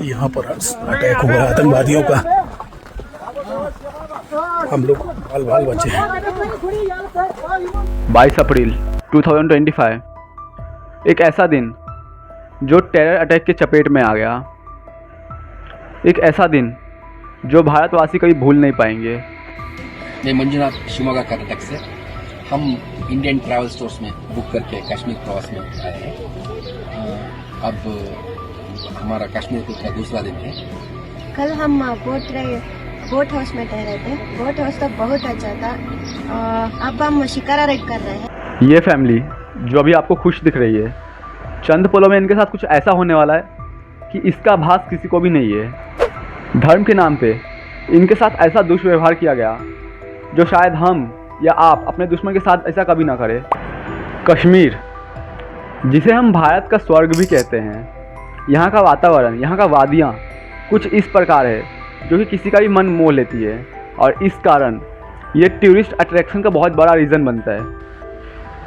यहाँ पर अटैक हुआ आतंकवादियों का। हम लोग बाल बाल बचे हैं। 22 अप्रैल 2025 एक ऐसा दिन जो टेरर अटैक के चपेट में आ गया। एक ऐसा दिन जो भारतवासी कभी भूल नहीं पाएंगे। मैं मंजुनाथ शिमोगा कर्नाटक से। हम इंडियन ट्रैवल स्टोर्स में बुक करके कश्मीर प्रवास में आए हैं। अब हमारा कश्मीर ट्रिप का दूसरा दिन है। कल हम बोट हाउस में ठहरे थे। बोट हाउस तो बहुत अच्छा था। अब हम शिकारा राइड कर रहे हैं। ये फैमिली जो अभी आपको खुश दिख रही है, चंद पलों में इनके साथ कुछ ऐसा होने वाला है कि इसका आभास किसी को भी नहीं है। धर्म के नाम पे इनके साथ ऐसा दुष्व्यवहार किया गया जो शायद हम या आप अपने दुश्मन के साथ ऐसा कभी ना करें। कश्मीर, जिसे हम भारत का स्वर्ग भी कहते हैं, यहाँ का वातावरण, यहाँ का वादियाँ कुछ इस प्रकार है जो कि किसी का भी मन मोह लेती है, और इस कारण ये टूरिस्ट अट्रैक्शन का बहुत बड़ा रीज़न बनता है।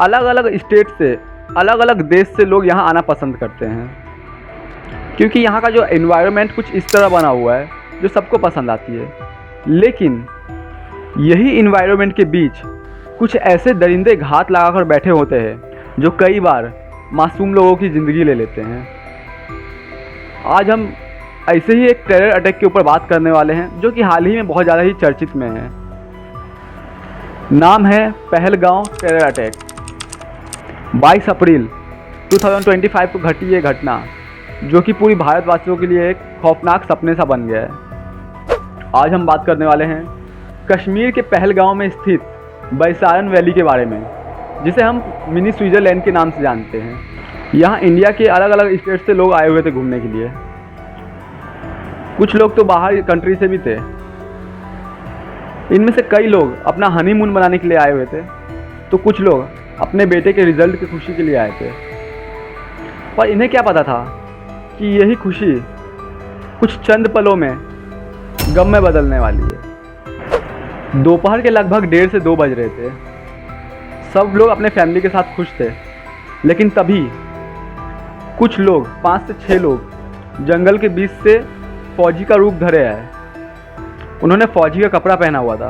अलग अलग स्टेट से, अलग अलग देश से लोग यहाँ आना पसंद करते हैं, क्योंकि यहाँ का जो एनवायरनमेंट कुछ इस तरह बना हुआ है जो सबको पसंद आती है। लेकिन यही इन्वायरमेंट के बीच कुछ ऐसे दरिंदे घात लगाकर बैठे होते हैं जो कई बार मासूम लोगों की ज़िंदगी ले लेते हैं। आज हम ऐसे ही एक टेरर अटैक के ऊपर बात करने वाले हैं जो कि हाल ही में बहुत ज़्यादा ही चर्चित में है। नाम है पहलगांव टेरर अटैक। 22 अप्रैल 2025 को घटी ये घटना जो कि पूरी भारतवासियों के लिए एक खौफनाक सपने सा बन गया है। आज हम बात करने वाले हैं कश्मीर के पहलगांव में स्थित बैसारन वैली के बारे में, जिसे हम मिनी स्विट्ज़रलैंड के नाम से जानते हैं। यहाँ इंडिया के अलग अलग स्टेट से लोग आए हुए थे घूमने के लिए। कुछ लोग तो बाहर कंट्री से भी थे। इनमें से कई लोग अपना हनीमून बनाने के लिए आए हुए थे, तो कुछ लोग अपने बेटे के रिजल्ट की खुशी के लिए आए थे। पर इन्हें क्या पता था कि यही खुशी कुछ चंद पलों में गम में बदलने वाली है। दोपहर के लगभग 1:30 से 2 बज रहे थे। सब लोग अपने फैमिली के साथ खुश थे, लेकिन तभी कुछ लोग, 5 से 6 लोग जंगल के बीच से फौजी का रूप धरे आए। उन्होंने फौजी का कपड़ा पहना हुआ था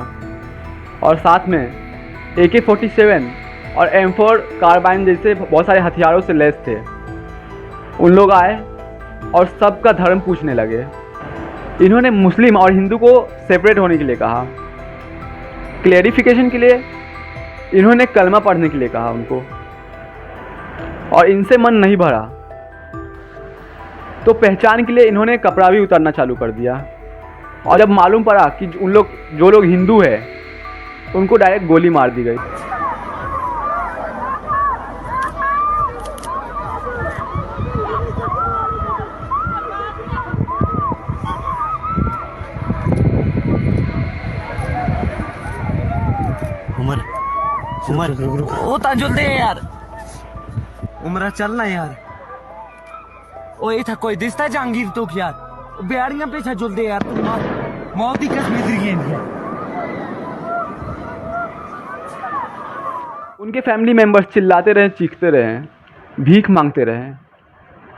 और साथ में AK-47 और M4 कार्बाइन जैसे बहुत सारे हथियारों से लैस थे। उन लोग आए और सबका धर्म पूछने लगे। इन्होंने मुस्लिम और हिंदू को सेपरेट होने के लिए कहा। क्लैरिफिकेशन के लिए इन्होंने कलमा पढ़ने के लिए कहा उनको, और इनसे मन नहीं भरा तो पहचान के लिए इन्होंने कपड़ा भी उतारना चालू कर दिया। और जब मालूम पड़ा कि जो लोग हिंदू है उनको डायरेक्ट गोली मार दी गई। उमर ओ ताजुल दे यार। उमरा चलना यार। ओ ये था कोई दिसता जहांगीर तो यार बिहारियां पे जुल दे यार। तुम मौत ही कश्मीर की है। उनके फैमिली मेंबर्स चिल्लाते रहे, चीखते रहे, भीख मांगते रहे,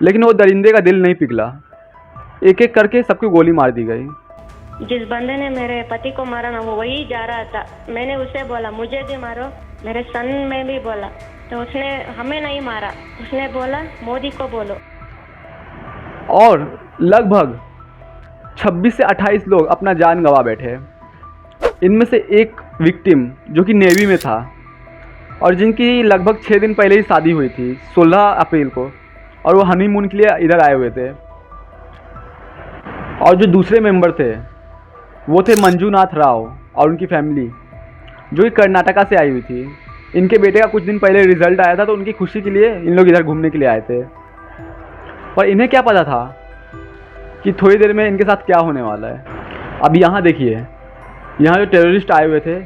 लेकिन वो दरिंदे का दिल नहीं पिघला। एक एक करके सबको गोली मार दी गई। जिस बंदे ने मेरे पति को मारा ना, वो वही जा रहा था। मैंने उसे बोला मुझे भी मारो, मेरे सन में भी बोला, तो उसने हमें नहीं मारा। उसने बोला मोदी को बोलो। और लगभग 26 से 28 लोग अपना जान गंवा बैठे। इनमें से एक विक्टिम जो कि नेवी में था और जिनकी लगभग 6 दिन पहले ही शादी हुई थी, 16 अप्रैल को, और वो हनीमून के लिए इधर आए हुए थे। और जो दूसरे मेंबर थे वो थे मंजूनाथ राव और उनकी फैमिली, जो कि कर्नाटका से आई हुई थी। इनके बेटे का कुछ दिन पहले रिजल्ट आया था, तो उनकी खुशी के लिए इन लोग इधर घूमने के लिए आए थे। पर इन्हें क्या पता था कि थोड़ी देर में इनके साथ क्या होने वाला है। अब यहाँ देखिए, यहाँ जो टेररिस्ट आए हुए थे,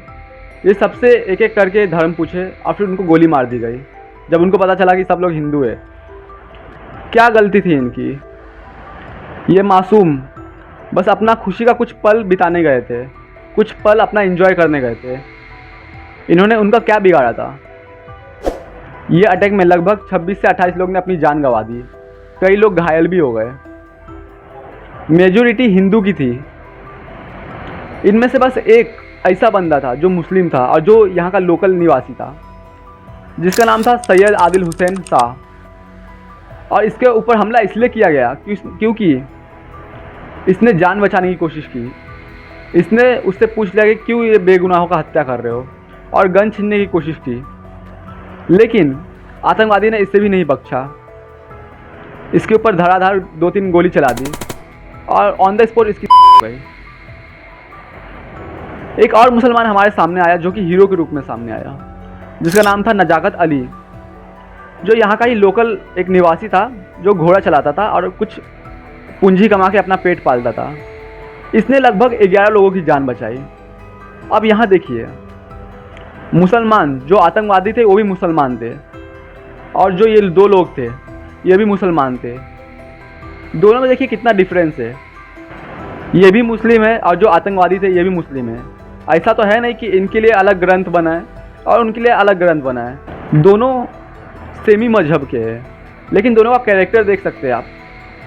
ये सबसे एक एक करके धर्म पूछे और फिर उनको गोली मार दी गई। जब उनको पता चला कि सब लोग हिंदू है, क्या गलती थी इनकी। ये मासूम बस अपना खुशी का कुछ पल बिताने गए थे, कुछ पल अपना एंजॉय करने गए थे। इन्होंने उनका क्या बिगाड़ा था। ये अटैक में लगभग 26 से 28 लोग ने अपनी जान गंवा दी, कई लोग घायल भी हो गए। मेजोरिटी हिंदू की थी। इनमें से बस एक ऐसा बंदा था जो मुस्लिम था और जो यहाँ का लोकल निवासी था, जिसका नाम था सैयद आदिल हुसैन शाह। और इसके ऊपर हमला इसलिए किया गया क्योंकि इसने जान बचाने की कोशिश की। इसने उससे पूछ लिया कि क्यों ये बेगुनाहों का हत्या कर रहे हो, और गन छीनने की कोशिश की। लेकिन आतंकवादी ने इससे भी नहीं बख्शा। इसके ऊपर धड़ाधड़ 2-3 गोली चला दी और ऑन द स्पॉट इसकी गई। एक और मुसलमान हमारे सामने आया जो कि हीरो के रूप में सामने आया, जिसका नाम था नजाकत अली, जो यहाँ का ही लोकल एक निवासी था जो घोड़ा चलाता था और कुछ पूंजी कमा के अपना पेट पालता था। इसने लगभग 11 लोगों की जान बचाई। अब यहाँ देखिए, मुसलमान जो आतंकवादी थे वो भी मुसलमान थे, और जो ये 2 लोग थे ये भी मुसलमान थे। दोनों में देखिए कितना डिफरेंस है। ये भी मुस्लिम है और जो आतंकवादी थे ये भी मुस्लिम है। ऐसा तो है नहीं कि इनके लिए अलग ग्रंथ बना है और उनके लिए अलग ग्रंथ बना है। दोनों सेमी मजहब के हैं, लेकिन दोनों का कैरेक्टर देख सकते हैं आप।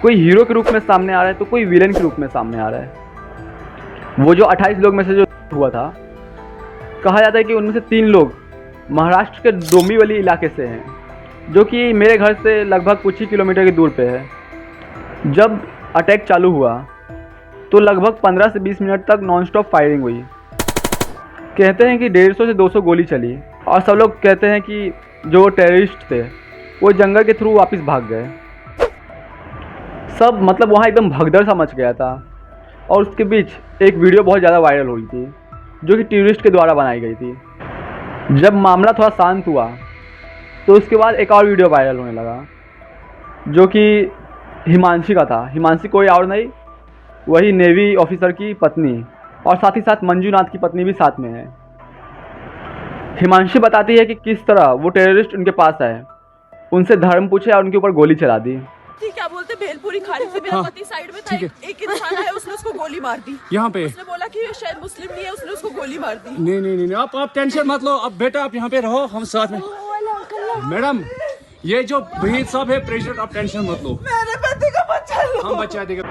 कोई हीरो के रूप में सामने आ रहा है तो कोई विलेन के रूप में सामने आ रहा है। वो जो 28 लोग में से जो हुआ था, कहा जाता है कि उनमें से 3 लोग महाराष्ट्र के डोंबिवली इलाके से हैं, जो कि मेरे घर से लगभग कुछ ही किलोमीटर की दूर पे है। जब अटैक चालू हुआ तो लगभग 15 से 20 मिनट तक नॉनस्टॉप फायरिंग हुई। कहते हैं कि 150 से 200 गोली चली, और सब लोग कहते हैं कि जो टेररिस्ट थे वो जंगल के थ्रू वापस भाग गए। सब मतलब वहाँ एकदम भगदड़ सा मच गया था। और उसके बीच एक वीडियो बहुत ज़्यादा वायरल हुई थी जो कि टेररिस्ट के द्वारा बनाई गई थी। जब मामला थोड़ा शांत हुआ तो उसके बाद एक और वीडियो वायरल होने लगा जो कि हिमांशी का था। हिमांशी कोई और नहीं, वही नेवी ऑफिसर की पत्नी, और साथ ही साथ मंजूनाथ की पत्नी भी साथ में है। हिमांशी बताती है कि किस तरह वो टेररिस्ट उनके पास आए, उनसे धर्म पूछे और उनके ऊपर गोली चला दी। क्या बोलते भेलपुरी खा रही थी, मेरा पति साइड में था, एक इंसान आया, उसने उसको गोली मार दी यहाँ पे। उसने बोला कि ये शायद मुस्लिम नहीं है, उसने उसको गोली मार दी। नहीं नहीं नहीं, आप टेंशन मत लो। अब बेटा आप यहाँ पे रहो, हम साथ में। मैडम ये जो भीड़ सब है प्रेसिडेंट, आप टेंशन मत लो, मेरे पति का बच्चा लो, हम बचा देंगे।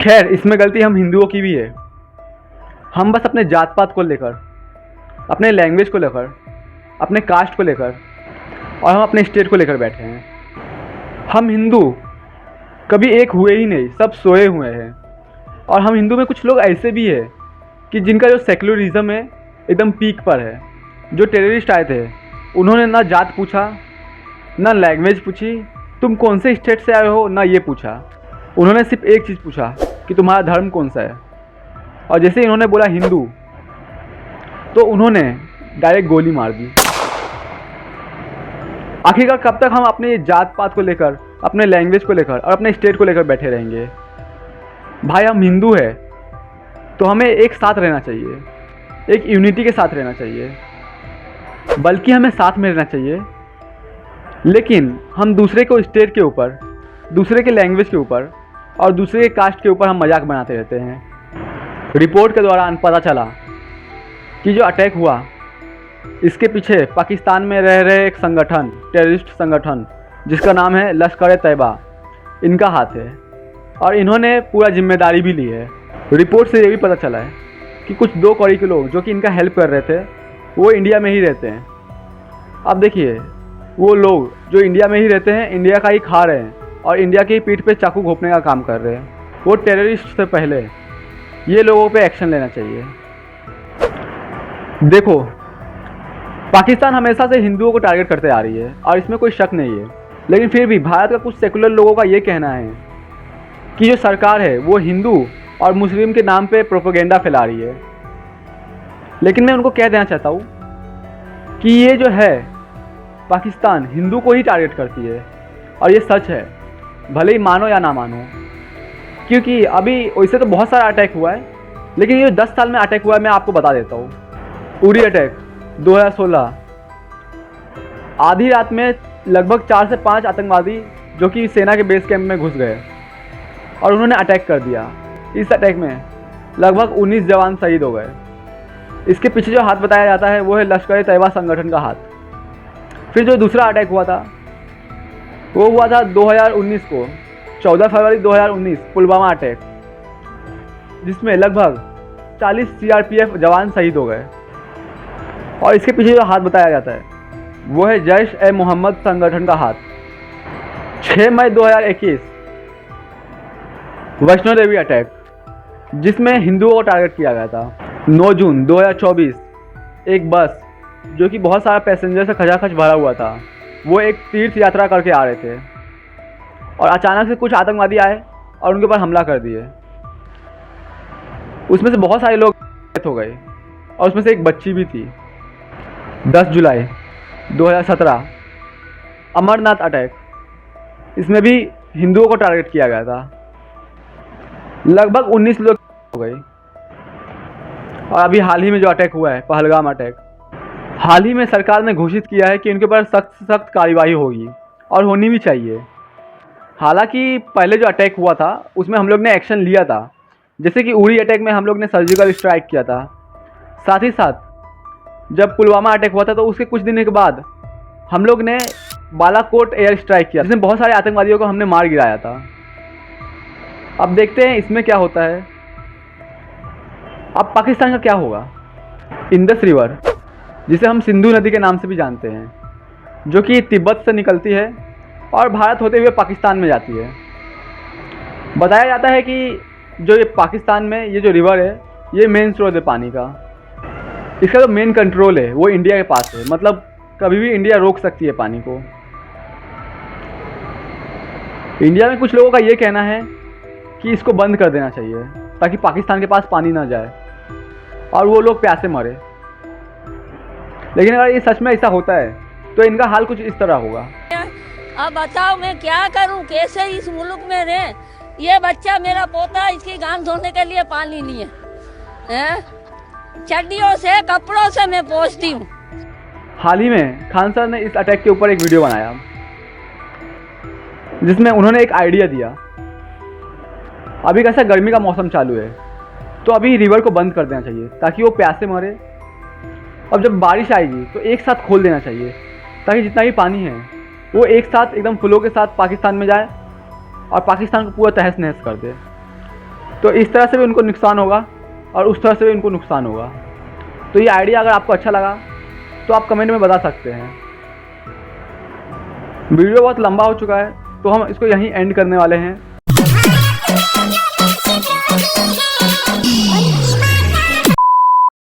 खैर, इसमें गलती हम हिंदुओं की भी है। हम बस अपने जात पात को लेकर, अपने लैंग्वेज को लेकर, अपने कास्ट को लेकर और हम अपने स्टेट को लेकर बैठे हैं। हम हिंदू कभी एक हुए ही नहीं, सब सोए हुए हैं। और हम हिंदू में कुछ लोग ऐसे भी हैं कि जिनका जो सेक्युलरिज्म है एकदम पीक पर है। जो टेररिस्ट आए थे उन्होंने ना जात पूछा, ना लैंग्वेज पूछी, तुम कौन से स्टेट से आए हो, ना ये पूछा। उन्होंने सिर्फ एक चीज़ पूछा कि तुम्हारा धर्म कौन सा है। और जैसे इन्होंने बोला हिंदू, तो उन्होंने डायरेक्ट गोली मार दी। आखिरकार कब तक हम अपने जात पात को लेकर, अपने लैंग्वेज को लेकर और अपने स्टेट को लेकर बैठे रहेंगे? भाई हम हिंदू हैं तो हमें एक साथ रहना चाहिए, एक यूनिटी के साथ रहना चाहिए, बल्कि हमें साथ में रहना चाहिए। लेकिन हम दूसरे को स्टेट के ऊपर, दूसरे के लैंग्वेज के ऊपर और दूसरे के कास्ट के ऊपर हम मजाक बनाते रहते हैं। रिपोर्ट के दौरान पता चला कि जो अटैक हुआ इसके पीछे पाकिस्तान में रह रहे एक संगठन, टेररिस्ट संगठन जिसका नाम है लश्कर तैयबा, इनका हाथ है और इन्होंने पूरा जिम्मेदारी भी ली है। रिपोर्ट से ये भी पता चला है कि कुछ 2 कौड़ी के लोग जो कि इनका हेल्प कर रहे थे वो इंडिया में ही रहते हैं। अब देखिए, वो लोग जो इंडिया में ही रहते हैं, इंडिया का ही खा रहे हैं और इंडिया की पीठ पे चाकू घोंपने का काम कर रहे हैं। वो टेररिस्ट से पहले ये लोगों पे एक्शन लेना चाहिए। देखो, पाकिस्तान हमेशा से हिंदुओं को टारगेट करते आ रही है और इसमें कोई शक नहीं है, लेकिन फिर भी भारत का कुछ सेकुलर लोगों का ये कहना है कि जो सरकार है वो हिंदू और मुस्लिम के नाम पे प्रोपेगेंडा फैला रही है। लेकिन मैं उनको कह देना चाहता हूँ कि ये जो है पाकिस्तान हिंदू को ही टारगेट करती है और ये सच है, भले ही मानो या ना मानो। क्योंकि अभी वैसे तो बहुत सारा अटैक हुआ है, लेकिन ये 10 साल में अटैक हुआ है मैं आपको बता देता हूँ। उरी अटैक 2016, आधी रात में लगभग 4 से 5 आतंकवादी जो कि सेना के बेस कैंप में घुस गए और उन्होंने अटैक कर दिया। इस अटैक में लगभग 19 जवान शहीद हो गए। इसके पीछे जो हाथ बताया जाता है वो है लश्कर तैयबा संगठन का हाथ। फिर जो दूसरा अटैक हुआ था वो हुआ था 2019 को, 14 फरवरी 2019, पुलवामा अटैक। जिसमें लगभग 40 CRPF जवान शहीद हो गए। और इसके पीछे जो हाथ बताया जाता है वो है जैश ए मोहम्मद संगठन का हाथ। 6 मई 2021 वैष्णो देवी अटैक, जिसमें हिंदुओं को टारगेट किया गया था। 9 जून 2024 एक बस जो कि बहुत सारा पैसेंजर से खचाखच भरा हुआ था, वो एक तीर्थ यात्रा करके आ रहे थे और अचानक से कुछ आतंकवादी आए और उनके ऊपर हमला कर दिए। उसमें से बहुत सारे लोग डेथ हो गए और उसमें से एक बच्ची भी थी। 10 जुलाई 2017 अमरनाथ अटैक, इसमें भी हिंदुओं को टारगेट किया गया था। लगभग 19 लोग हो गए। और अभी हाल ही में जो अटैक हुआ है, पहलगाम अटैक, हाल ही में सरकार ने घोषित किया है कि उनके ऊपर सख्त से सख्त कार्रवाई होगी और होनी भी चाहिए। हालांकि पहले जो अटैक हुआ था उसमें हम लोग ने एक्शन लिया था, जैसे कि उरी अटैक में हम लोग ने सर्जिकल स्ट्राइक किया था। साथ ही साथ जब पुलवामा अटैक हुआ था तो उसके कुछ दिन के बाद हम लोग ने बालाकोट एयर स्ट्राइक किया, जिसमें बहुत सारे आतंकवादियों को हमने मार गिराया था। अब देखते हैं इसमें क्या होता है। अब पाकिस्तान का क्या होगा। इंडस रिवर, जिसे हम सिंधु नदी के नाम से भी जानते हैं, जो कि तिब्बत से निकलती है और भारत होते हुए पाकिस्तान में जाती है। बताया जाता है कि जो ये पाकिस्तान में ये जो रिवर है, ये मेन स्रोत है पानी का। इसका जो मेन कंट्रोल है वो इंडिया के पास है, मतलब कभी भी इंडिया रोक सकती है पानी को। इंडिया में कुछ लोगों का ये कहना है कि इसको बंद कर देना चाहिए ताकि पाकिस्तान के पास पानी ना जाए और वो लोग प्यासे मरे। लेकिन अगर ये सच में ऐसा होता है तो इनका हाल कुछ इस तरह होगा। अब बताओ मैं क्या करूं, कैसे इस मुल्क में रहे। ये बच्चा मेरा पोता, इसकी गांव धोने के लिए पानी नहीं है। चड्डियों से कपड़ों से मैं पोंछती हूँ। हाल ही में खान सर ने इस अटैक के ऊपर एक वीडियो बनाया जिसमें उन्होंने एक आइडिया दिया। अभी कैसा गर्मी का मौसम चालू है तो अभी रिवर को बंद कर देना चाहिए ताकि वो प्यासे मरे। अब जब बारिश आएगी तो एक साथ खोल देना चाहिए ताकि जितना भी पानी है वो एक साथ एकदम फ्लो के साथ पाकिस्तान में जाए और पाकिस्तान को पूरा तहस नहस कर दे। तो इस तरह से भी उनको नुकसान होगा और उस तरह से भी उनको नुकसान होगा। तो ये आइडिया अगर आपको अच्छा लगा तो आप कमेंट में बता सकते हैं। वीडियो बहुत लंबा हो चुका है तो हम इसको यहीं एंड करने वाले हैं।